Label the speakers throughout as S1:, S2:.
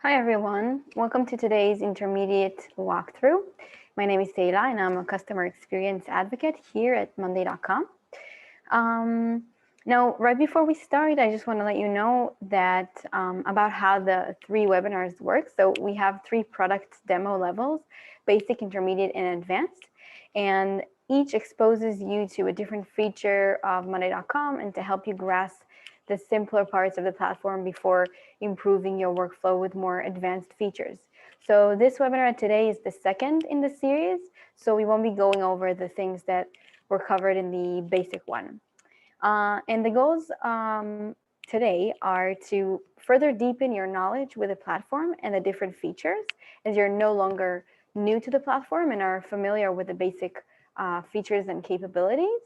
S1: Hi everyone, welcome to today's intermediate walkthrough. My name is Taylor and I'm a customer experience advocate here at Monday.com. Now, right before we start, I just want to let you know that about how the three webinars work. So we have three product demo levels: basic, intermediate, and advanced. And each exposes you to a different feature of Monday.com and to help you grasp the simpler parts of the platform before improving your workflow with more advanced features. So this webinar today is the second in the series, so we won't be going over the things that were covered in the basic one. And the goals today are to further deepen your knowledge with the platform and the different features, as you're no longer new to the platform and are familiar with the basic features and capabilities.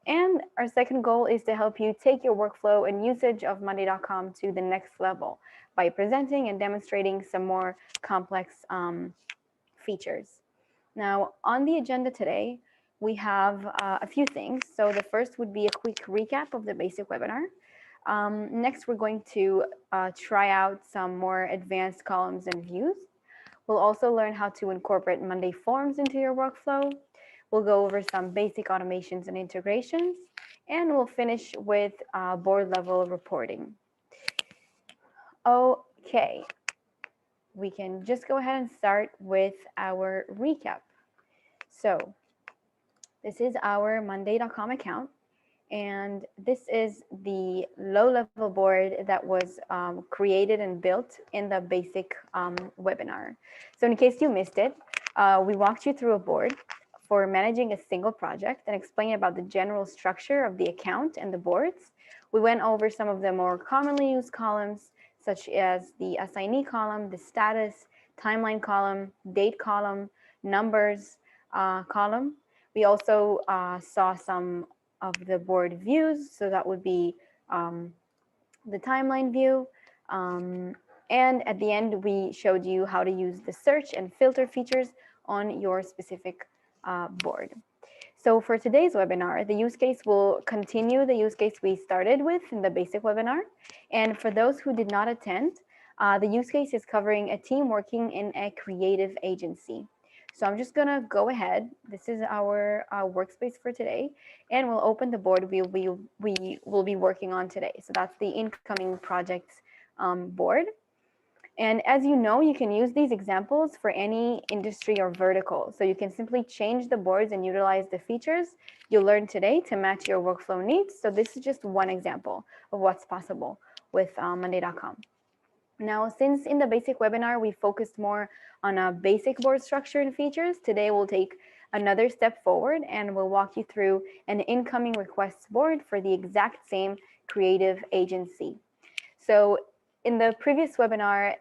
S1: And our second goal is to help you take your workflow and usage of Monday.com to the next level by presenting and demonstrating some more complex features. Now, on the agenda today, we have a few things. So the first would be a quick recap of the basic webinar. Next, we're going to try out some more advanced columns and views. We'll also learn how to incorporate Monday forms into your workflow. We'll go over some basic automations and integrations, and we'll finish with board level reporting. Okay, we can just go ahead and start with our recap. So this is our Monday.com account, and this is the low-level board that was created and built in the basic webinar. So in case you missed it, we walked you through a board for managing a single project and explained about the general structure of the account and the boards. We went over some of the more commonly used columns, such as the assignee column, the status, timeline column, date column, numbers column. We also saw some of the board views, so that would be the timeline view. And at the end, we showed you how to use the search and filter features on your specific board. So for today's webinar, the use case will continue the use case we started with in the basic webinar. And for those who did not attend, the use case is covering a team working in a creative agency. So I'm just gonna go ahead. This is our workspace for today, and we'll open the board we will be working on today. So that's the incoming projects board. And as you know, you can use these examples for any industry or vertical. So you can simply change the boards and utilize the features you'll learn today to match your workflow needs. So this is just one example of what's possible with Monday.com. Now, since in the basic webinar, we focused more on a basic board structure and features, today we'll take another step forward and we'll walk you through an incoming requests board for the exact same creative agency. So in the previous webinar,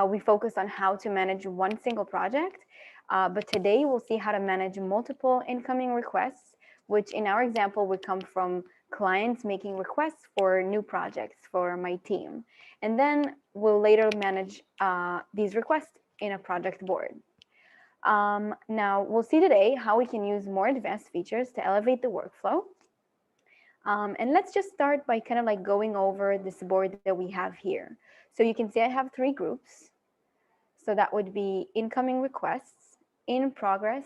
S1: we focused on how to manage one single project, but today we'll see how to manage multiple incoming requests, which in our example would come from clients making requests for new projects for my team. And then we'll later manage these requests in a project board. Now, we'll see today how we can use more advanced features to elevate the workflow. And let's just start by kind of like going over this board that we have here. So you can see I have three groups. So that would be incoming requests, in progress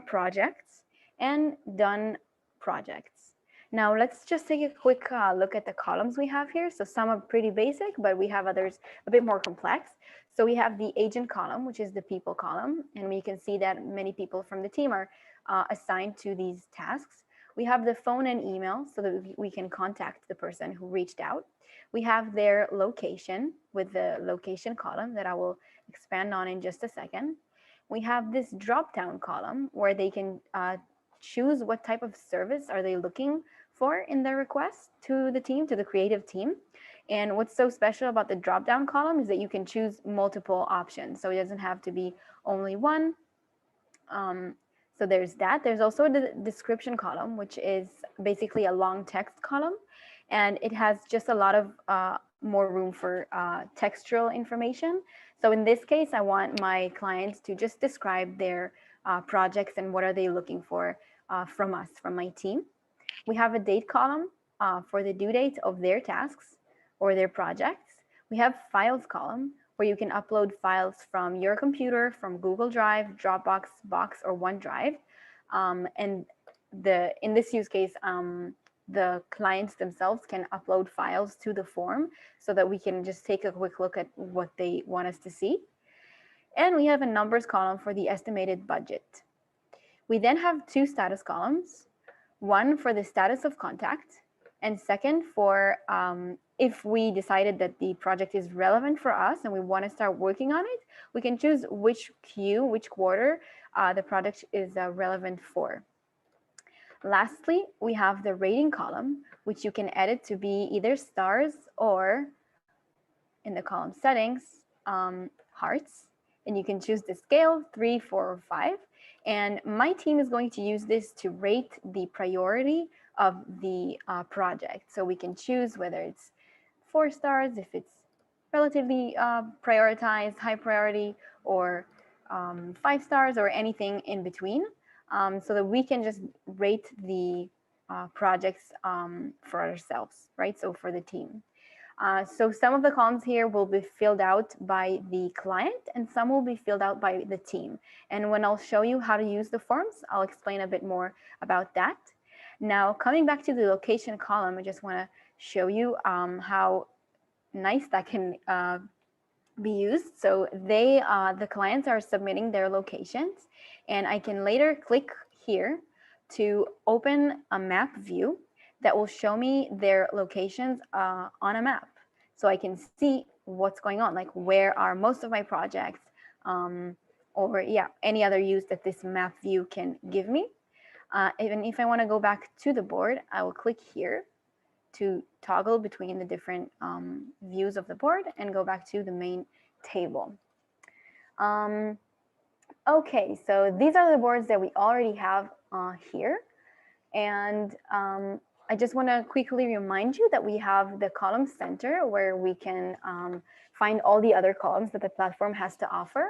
S1: projects, and done projects. Now let's just take a quick look at the columns we have here. So some are pretty basic, but we have others a bit more complex. So we have the agent column, which is the people column, and we can see that many people from the team are assigned to these tasks. We have the phone and email so that we can contact the person who reached out. We have their location with the location column that I will expand on in just a second. We have this drop-down column where they can choose what type of service are they looking for in their request to the team, to the creative team. And what's so special about the drop-down column is that you can choose multiple options. So it doesn't have to be only one. So there's that. There's also the description column, which is basically a long text column. And it has just a lot of more room for textual information. So in this case, I want my clients to just describe their projects and what are they looking for from us, from my team. We have a date column for the due date of their tasks or their projects. We have files column, where you can upload files from your computer, from Google Drive, Dropbox, Box, or OneDrive. And in this use case, the clients themselves can upload files to the form so that we can just take a quick look at what they want us to see. And we have a numbers column for the estimated budget. We then have two status columns, one for the status of contact, and second for if we decided that the project is relevant for us and we want to start working on it, we can choose which quarter the project is relevant for. Lastly, we have the rating column, which you can edit to be either stars or, in the column settings, hearts. And you can choose the scale, 3, 4, or 5. And my team is going to use this to rate the priority of the project. So we can choose whether it's 4 stars, if it's relatively prioritized, high priority, or 5 stars, or anything in between, so that we can just rate the projects for ourselves, right? So for the team. So some of the columns here will be filled out by the client and some will be filled out by the team. And when I'll show you how to use the forms, I'll explain a bit more about that. Now, coming back to the location column, I just want to show you how nice that can be used. So the clients are submitting their locations, and I can later click here to open a map view that will show me their locations on a map. So I can see what's going on, like where are most of my projects, or yeah, any other use that this map view can give me. Even if I want to go back to the board, I will click here to toggle between the different views of the board and go back to the main table. Okay, so these are the boards that we already have here. And I just want to quickly remind you that we have the column center where we can find all the other columns that the platform has to offer,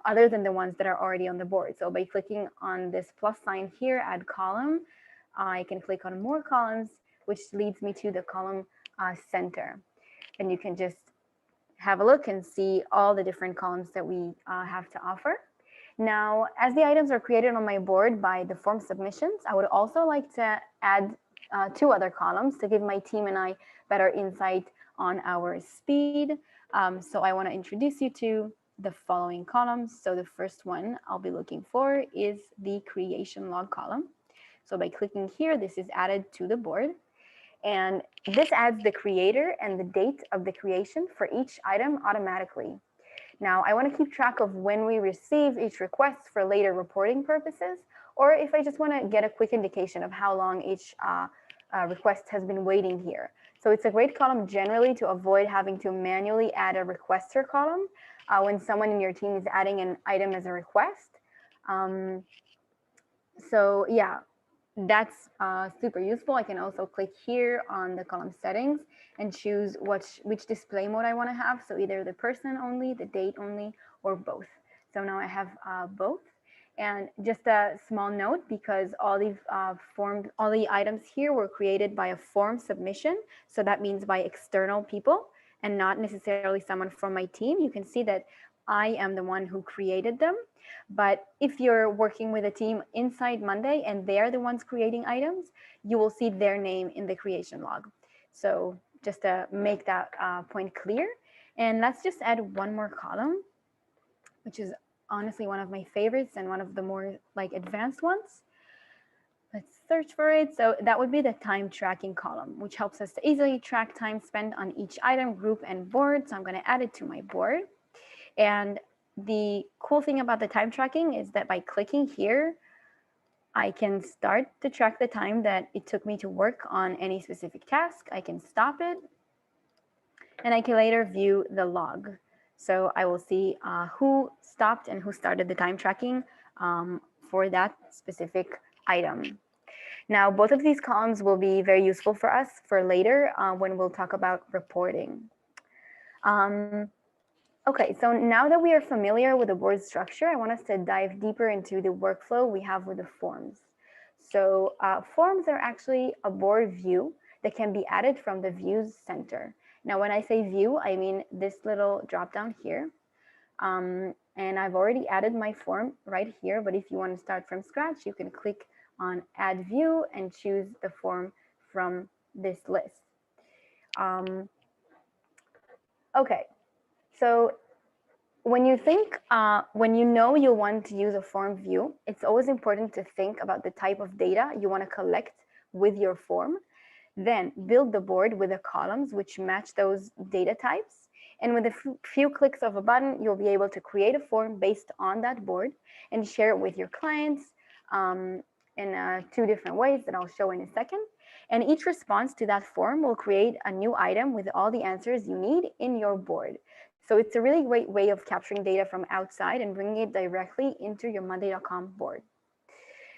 S1: other than the ones that are already on the board. So by clicking on this plus sign here, add column, I can click on more columns, which leads me to the column center. And you can just have a look and see all the different columns that we have to offer. Now, as the items are created on my board by the form submissions, I would also like to add 2 other columns to give my team and I better insight on our speed. So I want to introduce you to the following columns. So the first one I'll be looking for is the creation log column. So by clicking here, this is added to the board. And this adds the creator and the date of the creation for each item automatically. Now, I want to keep track of when we receive each request for later reporting purposes, or if I just want to get a quick indication of how long each request has been waiting here. So it's a great column generally to avoid having to manually add a requester column when someone in your team is adding an item as a request. So yeah, that's super useful. I can also click here on the column settings and choose which display mode I want to have. So either the person only, the date only, or both. So now I have both. And just a small note, because all the items here were created by a form submission. So that means by external people and not necessarily someone from my team. You can see that I am the one who created them. But if you're working with a team inside Monday and they're the ones creating items, you will see their name in the creation log. So just to make that point clear. And let's just add one more column, which is honestly one of my favorites and one of the more like advanced ones. Let's search for it. So that would be the time tracking column, which helps us to easily track time spent on each item, group, and board. So I'm going to add it to my board. And the cool thing about the time tracking is that by clicking here, I can start to track the time that it took me to work on any specific task. I can stop it, and I can later view the log. So I will see who stopped and who started the time tracking for that specific item. Now, both of these columns will be very useful for us for later when we'll talk about reporting. Okay, so now that we are familiar with the board structure, I want us to dive deeper into the workflow we have with the forms. So forms are actually a board view that can be added from the Views Center. Now, when I say view, I mean this little drop down here. And I've already added my form right here, but if you want to start from scratch, you can click on add view and choose the form from this list. Okay, so when you know you want to use a form view, it's always important to think about the type of data you want to collect with your form. Then build the board with the columns which match those data types. And with a few clicks of a button, you'll be able to create a form based on that board and share it with your clients in 2 different ways that I'll show in a second. And each response to that form will create a new item with all the answers you need in your board. So it's a really great way of capturing data from outside and bringing it directly into your Monday.com board.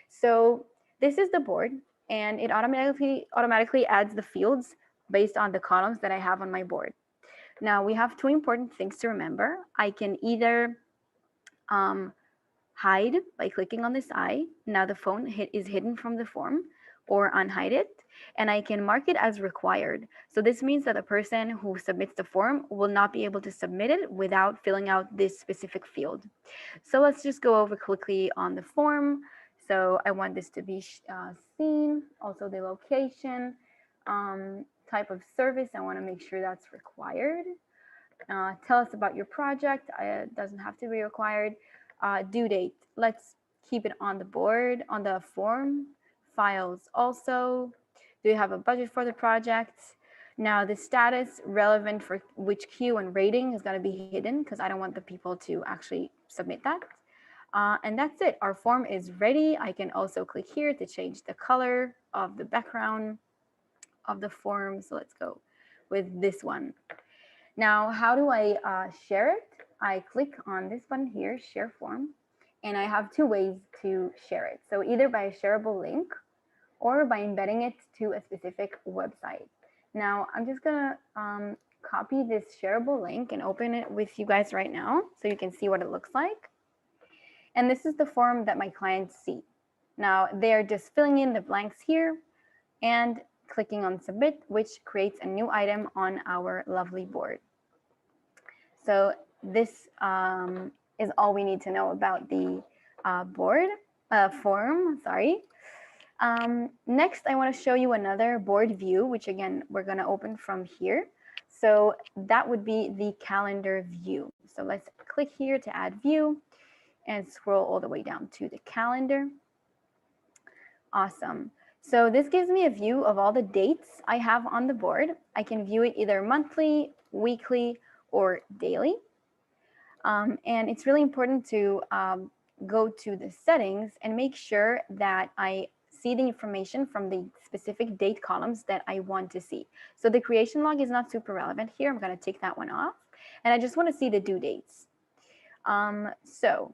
S1: So this is the board, and it automatically adds the fields based on the columns that I have on my board. Now we have 2 important things to remember. I can either hide by clicking on this eye. Now the phone is hidden from the form, or unhide it. And I can mark it as required. So this means that the person who submits the form will not be able to submit it without filling out this specific field. So let's just go over quickly on the form. So I want this to be seen, also the location, type of service. I want to make sure that's required. Tell us about your project. It doesn't have to be required. Due date. Let's keep it on the board, on the form. Files also. Do you have a budget for the project? Now the status relevant for which queue and rating is going to be hidden because I don't want the people to actually submit that. And that's it. Our form is ready. I can also click here to change the color of the background of the form. So let's go with this one. Now, how do I share it? I click on this button here, share form, and I have 2 ways to share it. So either by a shareable link or by embedding it to a specific website. Now, I'm just gonna copy this shareable link and open it with you guys right now so you can see what it looks like. And this is the form that my clients see. Now, they're just filling in the blanks here and clicking on submit, which creates a new item on our lovely board. So this is all we need to know about the form, sorry. Next, I want to show you another board view, which again, we're going to open from here. So that would be the calendar view. So let's click here to add view and scroll all the way down to the calendar. Awesome. So this gives me a view of all the dates I have on the board. I can view it either monthly, weekly, or daily. And it's really important to go to the settings and make sure that I see the information from the specific date columns that I want to see. So the creation log is not super relevant here. I'm going to take that one off. And I just want to see the due dates. So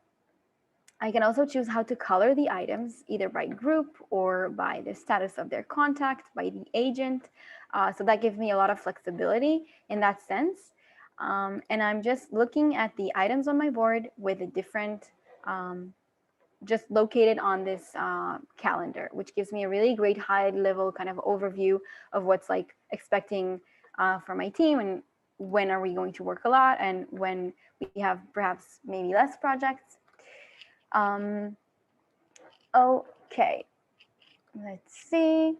S1: I can also choose how to color the items, either by group or by the status of their contact, by the agent. So that gives me a lot of flexibility in that sense. And I'm just looking at the items on my board with a different, just located on this calendar, which gives me a really great high level kind of overview of what's like expecting from my team and when are we going to work a lot and when we have perhaps maybe less projects. Okay, let's see.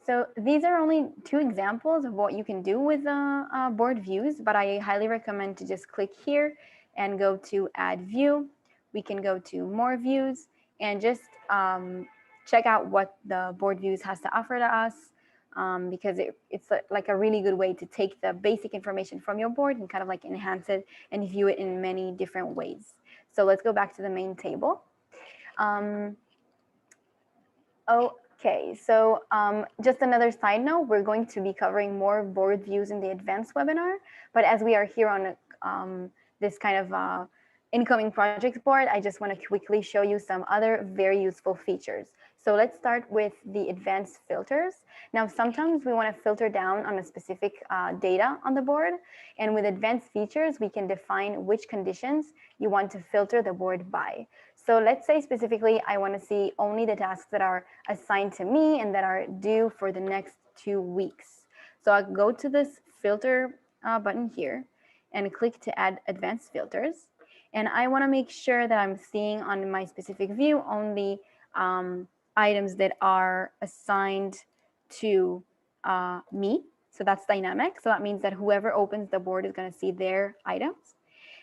S1: So these are only 2 examples of what you can do with board views, but I highly recommend to just click here and go to add view. We can go to more views and just check out what the board views has to offer to us because it's like a really good way to take the basic information from your board and kind of like enhance it and view it in many different ways. So let's go back to the main table. Okay, so just another side note, we're going to be covering more board views in the advanced webinar, but as we are here on this kind of incoming project board, I just want to quickly show you some other very useful features. So let's start with the advanced filters. Now, sometimes we want to filter down on a specific data on the board. And with advanced features, we can define which conditions you want to filter the board by. So let's say specifically, I want to see only the tasks that are assigned to me and that are due for the next 2 weeks. So I'll go to this filter button here and click to add advanced filters. And I want to make sure that I'm seeing on my specific view only items that are assigned to me. So that's dynamic. So that means that whoever opens the board is going to see their items.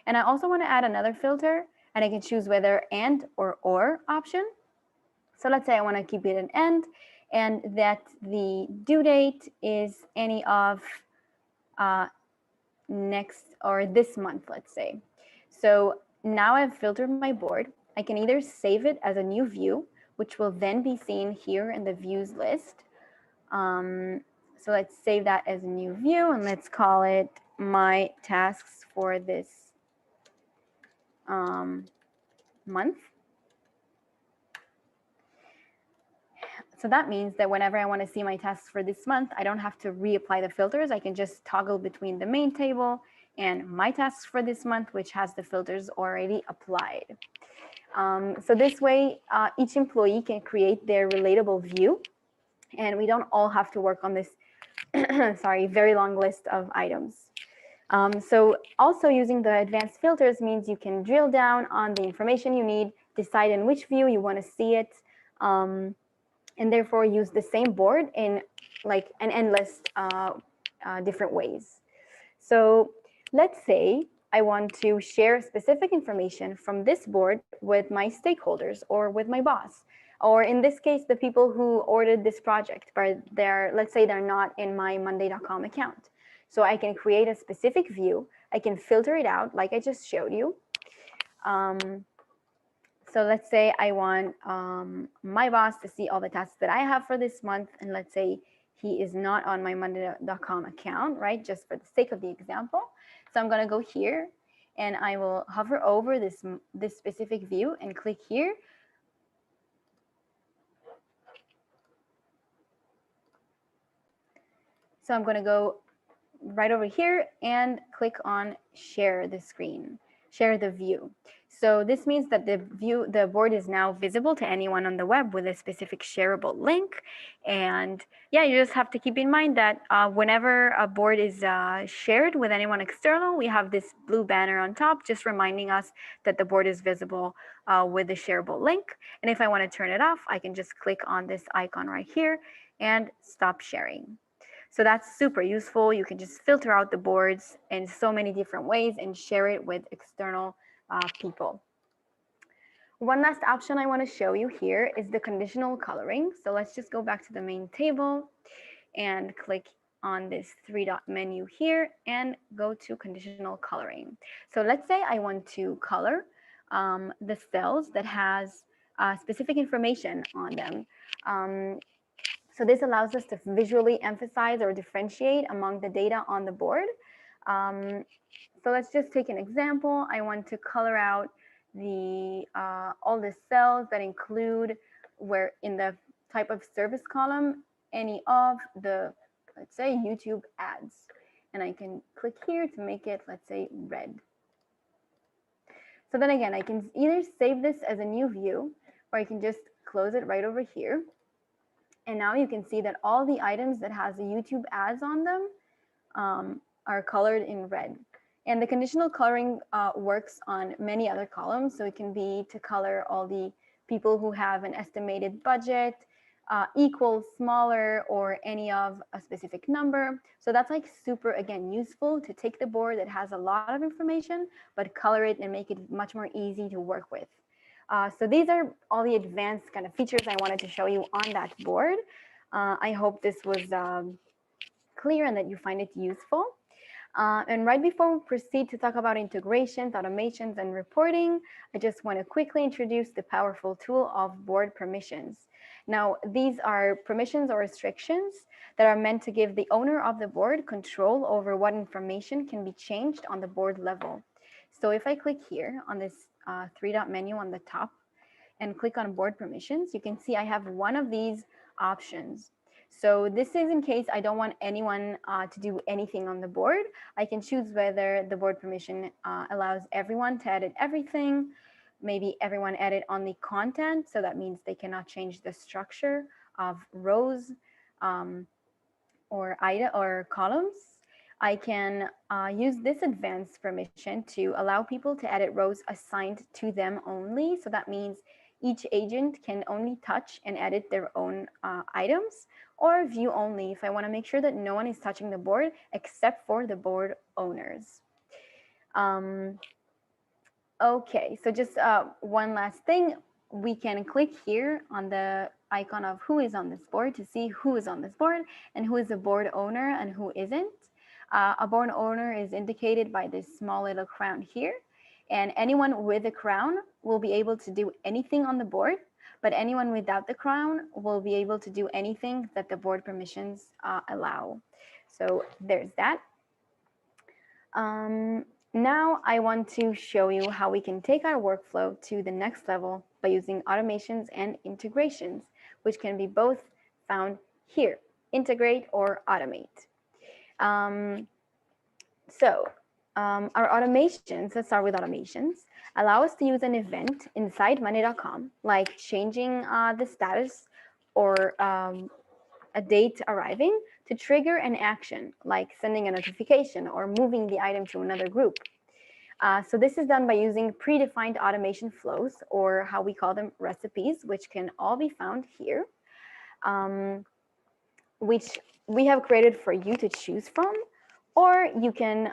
S1: And I also want to add another filter, and I can choose whether and or option. So let's say I want to keep it an and that the due date is any of next or this month, let's say. So now I've filtered my board. I can either save it as a new view, which will then be seen here in the views list. So let's save that as a new view, and let's call it my tasks for this month. So that means that whenever I want to see my tasks for this month, I don't have to reapply the filters. I can just toggle between the main table and my tasks for this month, which has the filters already applied. So this way, each employee can create their relatable view, and we don't all have to work on this very long list of items. So also using the advanced filters means you can drill down on the information you need, decide in which view you want to see it, and therefore use the same board in like an endless different ways. So let's say I want to share specific information from this board with my stakeholders or with my boss, or in this case, the people who ordered this project, but let's say they're not in my Monday.com account. So I can create a specific view. I can filter it out like I just showed you. So let's say I want my boss to see all the tasks that I have for this month. And let's say he is not on my Monday.com account, right? Just for the sake of the example. So I'm going to go here and I will hover over this specific view and click here. So I'm going to go right over here and click on share the screen, share the view. So this means that the board is now visible to anyone on the web with a specific shareable link. And yeah, you just have to keep in mind that whenever a board is shared with anyone external, we have this blue banner on top, just reminding us that the board is visible with the shareable link. And if I want to turn it off, I can just click on this icon right here and stop sharing. So that's super useful. You can just filter out the boards in so many different ways and share it with external people. One last option I want to show you here is the conditional coloring. So let's just go back to the main table and click on this three-dot menu here and go to conditional coloring. So let's say I want to color the cells that has specific information on them. So this allows us to visually emphasize or differentiate among the data on the board. So let's just take an example. I want to color out all the cells that include where in the type of service column, any of the, let's say, YouTube ads. And I can click here to make it, let's say, red. So then again, I can either save this as a new view, or I can just close it right over here. And now you can see that all the items that has the YouTube ads on them are colored in red. And the conditional coloring works on many other columns. So it can be to color all the people who have an estimated budget, equal, smaller, or any of a specific number. So that's like super, again, useful to take the board that has a lot of information, but color it and make it much more easy to work with. So these are all the advanced kind of features I wanted to show you on that board. I hope this was clear and that you find it useful. And right before we proceed to talk about integrations, automations, and reporting, I just want to quickly introduce the powerful tool of board permissions. Now, these are permissions or restrictions that are meant to give the owner of the board control over what information can be changed on the board level. So if I click here on this three-dot menu on the top, and click on board permissions, you can see I have one of these options. So this is in case I don't want anyone to do anything on the board. I can choose whether the board permission allows everyone to edit everything. Maybe everyone edit only content, so that means they cannot change the structure of rows um, or columns. I can use this advanced permission to allow people to edit rows assigned to them only. So that means each agent can only touch and edit their own items, or view only if I want to make sure that no one is touching the board except for the board owners. Okay, so just one last thing. We can click here on the icon of who is on this board to see who is on this board and who is a board owner and who isn't. A board owner is indicated by this small little crown here. And anyone with a crown will be able to do anything on the board, but anyone without the crown will be able to do anything that the board permissions allow. So there's that. Now I want to show you how we can take our workflow to the next level by using automations and integrations, which can be both found here, integrate or automate. Our automations, let's start with automations, allow us to use an event inside monday.com, like changing the status or a date arriving to trigger an action, like sending a notification or moving the item to another group. So this is done by using predefined automation flows, or how we call them recipes, which can all be found here, which we have created for you to choose from, or you can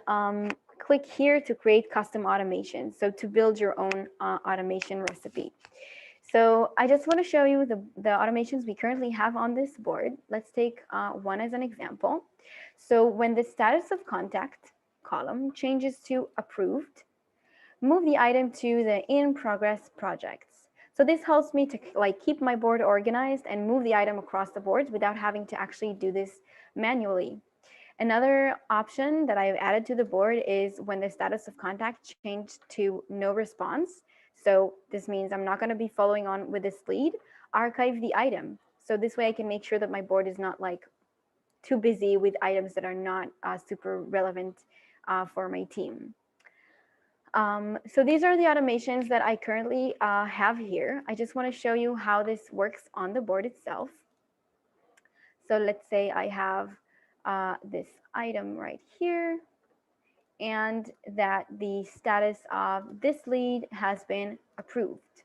S1: click here to create custom automation, so to build your own automation recipe. So I just want to show you the automations we currently have on this board. Let's take one as an example. So when the status of contact column changes to approved, move the item to the in progress projects. So this helps me to keep my board organized and move the item across the boards without having to actually do this manually. Another option that I've added to the board is when the status of contact changed to no response. So this means I'm not going to be following on with this lead, archive the item. So this way I can make sure that my board is not too busy with items that are not super relevant for my team. So these are the automations that I currently have here. I just want to show you how this works on the board itself. So let's say I have this item right here, and that the status of this lead has been approved.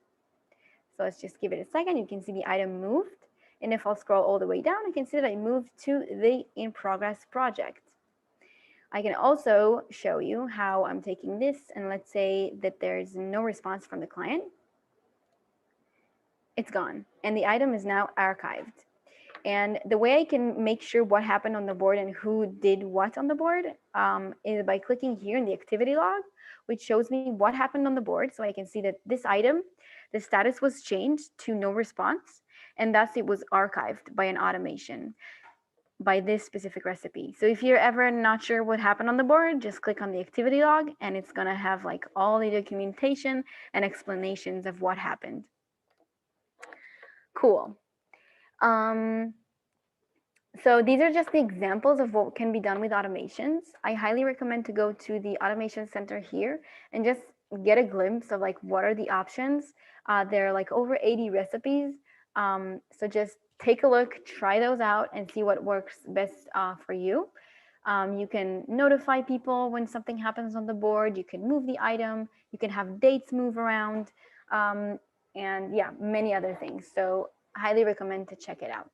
S1: So let's just give it a second. You can see the item moved. And if I'll scroll all the way down, I can see that I moved to the in progress project. I can also show you how I'm taking this, and let's say that there's no response from the client. It's gone, and the item is now archived. And the way I can make sure what happened on the board and who did what on the board is by clicking here in the activity log, which shows me what happened on the board. So I can see that this item, the status was changed to no response, and thus it was archived by an automation by this specific recipe. So if you're ever not sure what happened on the board, just click on the activity log, and it's gonna have all the documentation and explanations of what happened. Cool. So these are just the examples of what can be done with automations. I highly recommend to go to the automation center here and just get a glimpse of what are the options. There are over 80 recipes. So just take a look, try those out, and see what works best for you. You can notify people when something happens on the board. You can move the item. You can have dates move around, and yeah, many other things. So highly recommend to check it out.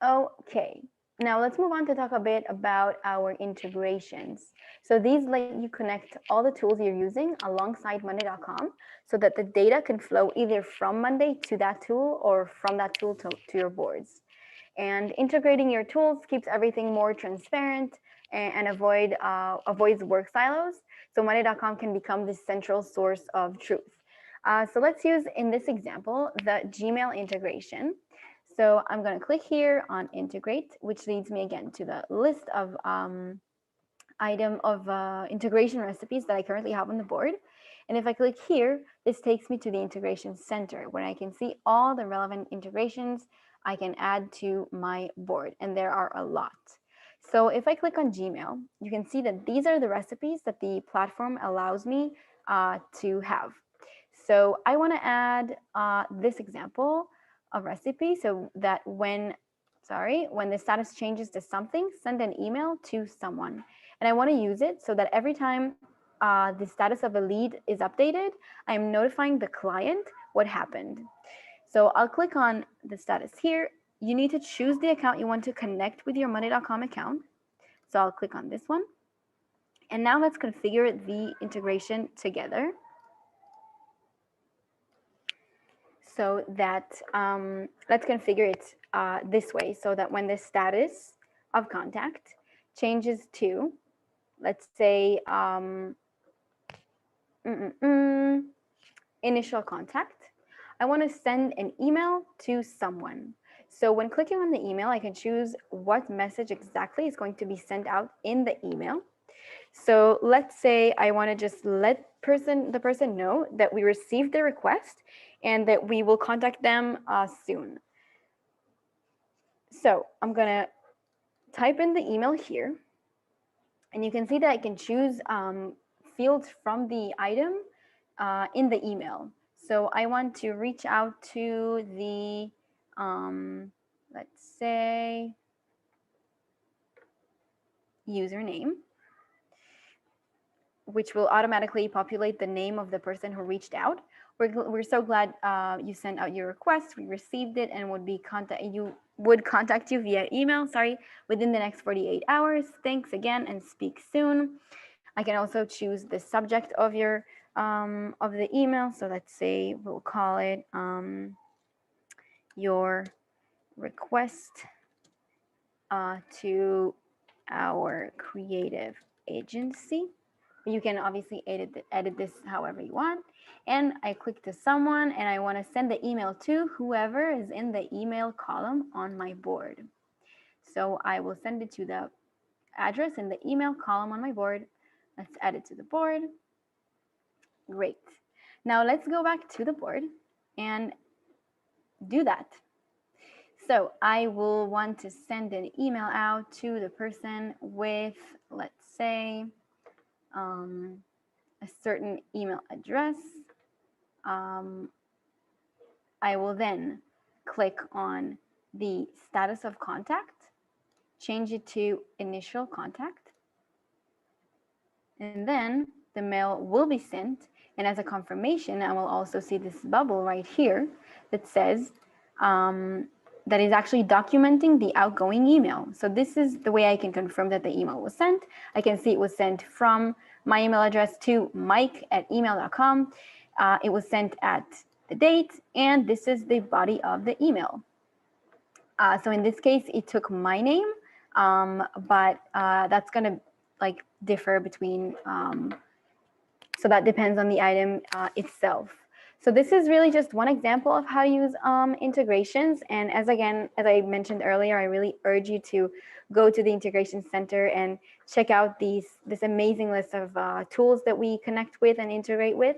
S1: Okay, now let's move on to talk a bit about our integrations. So these let you connect all the tools you're using alongside monday.com so that the data can flow either from Monday to that tool or from that tool to your boards. And integrating your tools keeps everything more transparent and avoids work silos. So monday.com can become the central source of truth. So let's use, in this example, the Gmail integration. So I'm going to click here on integrate, which leads me again to the list of integration recipes that I currently have on the board. And if I click here, this takes me to the integration center where I can see all the relevant integrations I can add to my board. And there are a lot. So if I click on Gmail, you can see that these are the recipes that the platform allows me to have. So I want to add this example of recipe so that when the status changes to something, send an email to someone. And I want to use it so that every time the status of a lead is updated, I'm notifying the client what happened. So I'll click on the status here. You need to choose the account you want to connect with your Monday.com account. So I'll click on this one. And now let's configure the integration together. So that let's configure it this way so that when the status of contact changes to, let's say, initial contact, I want to send an email to someone. So when clicking on the email, I can choose what message exactly is going to be sent out in the email. So let's say I want to just let the person know that we received the request and that we will contact them soon. So I'm going to type in the email here, and you can see that I can choose fields from the item in the email. So I want to reach out to the, let's say, username, which will automatically populate the name of the person who reached out. We're so glad you sent out your request. We received it and would contact you via email, within the next 48 hours. Thanks again and speak soon. I can also choose the subject of the email. So let's say we'll call it your request to our creative agency. You can obviously edit this however you want. And I click to someone and I want to send the email to whoever is in the email column on my board. So I will send it to the address in the email column on my board. Let's add it to the board. Great. Now let's go back to the board and do that. So I will want to send an email out to the person with, let's say, a certain email address. I will then click on the status of contact, change it to initial contact, and then the mail will be sent. And as a confirmation, I will also see this bubble right here that says that is actually documenting the outgoing email. So this is the way I can confirm that the email was sent. I can see it was sent from my email address to mike@email.com. It was sent at the date, and this is the body of the email. So in this case, it took my name, but that's going to differ between, so that depends on the item itself. So this is really just one example of how to use integrations. And as I mentioned earlier, I really urge you to go to the Integration Center and check out this amazing list of tools that we connect with and integrate with,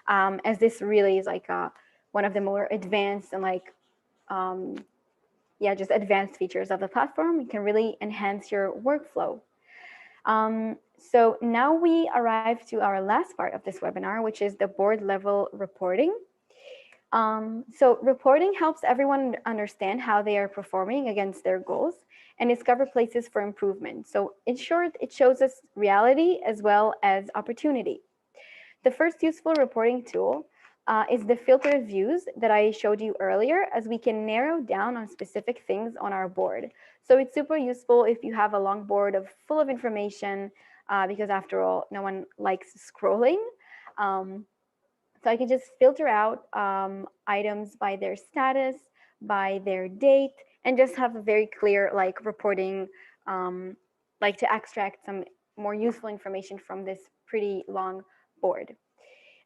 S1: as this really is one of the more advanced and just advanced features of the platform. It can really enhance your workflow. So now we arrive to our last part of this webinar, which is the board level reporting. So reporting helps everyone understand how they are performing against their goals and discover places for improvement. So in short, it shows us reality as well as opportunity. The first useful reporting tool is the filtered views that I showed you earlier, as we can narrow down on specific things on our board. So it's super useful if you have a long board full of information, because after all, no one likes scrolling. So I can just filter out items by their status, by their date, and just have a very clear reporting, to extract some more useful information from this pretty long board.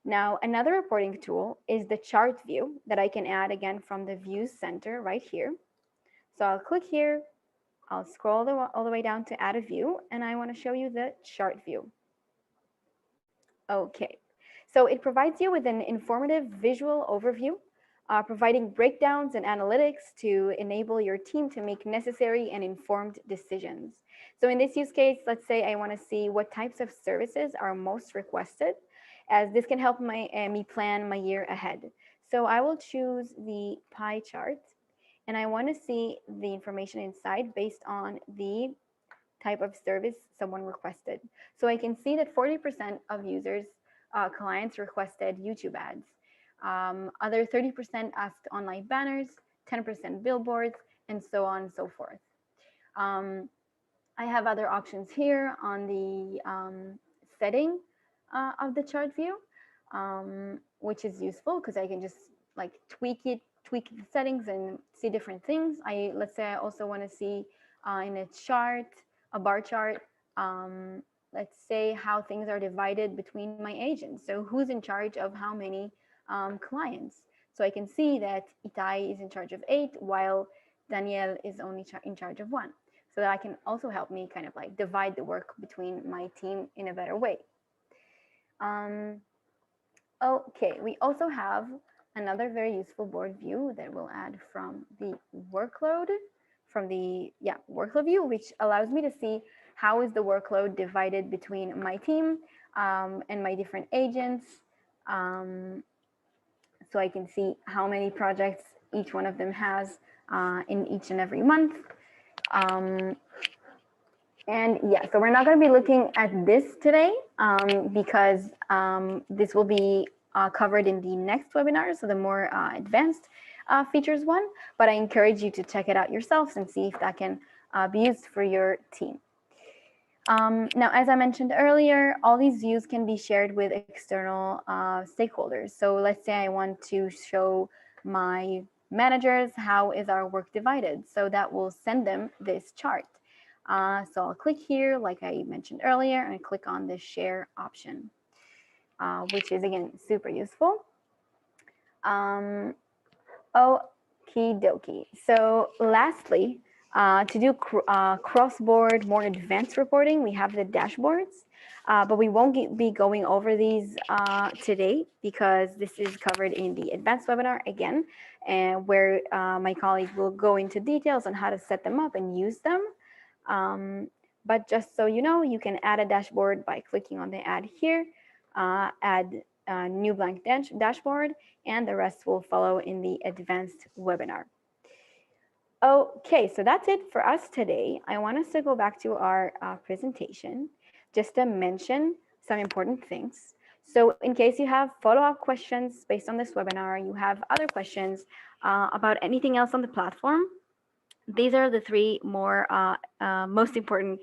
S1: Now, another reporting tool is the chart view that I can add again from the Views Center right here. So I'll click here, I'll scroll all the way down to add a view, and I want to show you the chart view. Okay, So it provides you with an informative visual overview, providing breakdowns and analytics to enable your team to make necessary and informed decisions. So in this use case, let's say I want to see what types of services are most requested, as this can help me plan my year ahead. So I will choose the pie chart, and I want to see the information inside based on the type of service someone requested. So I can see that 40% of users, clients requested YouTube ads. Other 30% asked online banners, 10% billboards, and so on and so forth. Um, I have other options here on the setting of the chart view, which is useful because I can just like tweak the settings and see different things. Let's say I also want to see in a chart, a bar chart, um, let's say how things are divided between my agents. So who's in charge of how many clients? So I can see that Itai is in charge of 8, while Danielle is only in charge of 1, so that I can also help me kind of like divide the work between my team in a better way. Um, okay, we also have another very useful board view that we'll add from the workload, workload view, which allows me to see how is the workload divided between my team and my different agents. So I can see how many projects each one of them has in each and every month. Um, And yeah, so we're not going to be looking at this today because this will be covered in the next webinar, so the more advanced features one. But I encourage you to check it out yourselves and see if that can be used for your team. Now, as I mentioned earlier, all these views can be shared with external stakeholders. So let's say I want to show my managers how is our work divided. So that will send them this chart. So I'll click here, like I mentioned earlier, and click on the share option, which is, again, super useful. Okie dokie. So lastly, to do cross-board, more advanced reporting, we have the dashboards, but we won't be going over these today because this is covered in the advanced webinar again, and where my colleague will go into details on how to set them up and use them. But just so you know, you can add a dashboard by clicking on the add here, add a new blank dashboard, and the rest will follow in the advanced webinar. Okay, so that's it for us today. I want us to go back to our presentation just to mention some important things. So in case you have follow-up questions based on this webinar, you have other questions about anything else on the platform, these are the 3 most important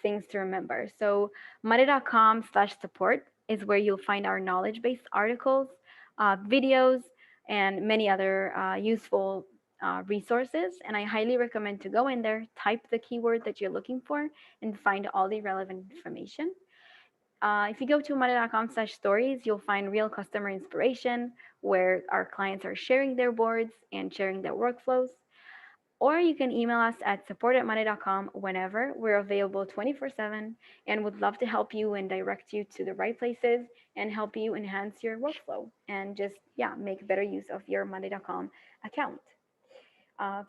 S1: things to remember. So monday.com/support is where you'll find our knowledge-based articles, videos, and many other useful resources. And I highly recommend to go in there, type the keyword that you're looking for, and find all the relevant information. If you go to monday.com/stories, you'll find real customer inspiration where our clients are sharing their boards and sharing their workflows. Or you can email us at support@monday.com whenever. We're available 24/7 and would love to help you and direct you to the right places and help you enhance your workflow and just, make better use of your monday.com account.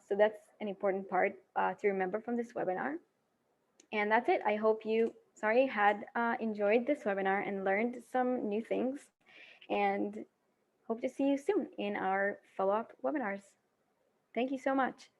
S1: So that's an important part to remember from this webinar. And that's it. I hope you, had enjoyed this webinar and learned some new things, and hope to see you soon in our follow-up webinars. Thank you so much.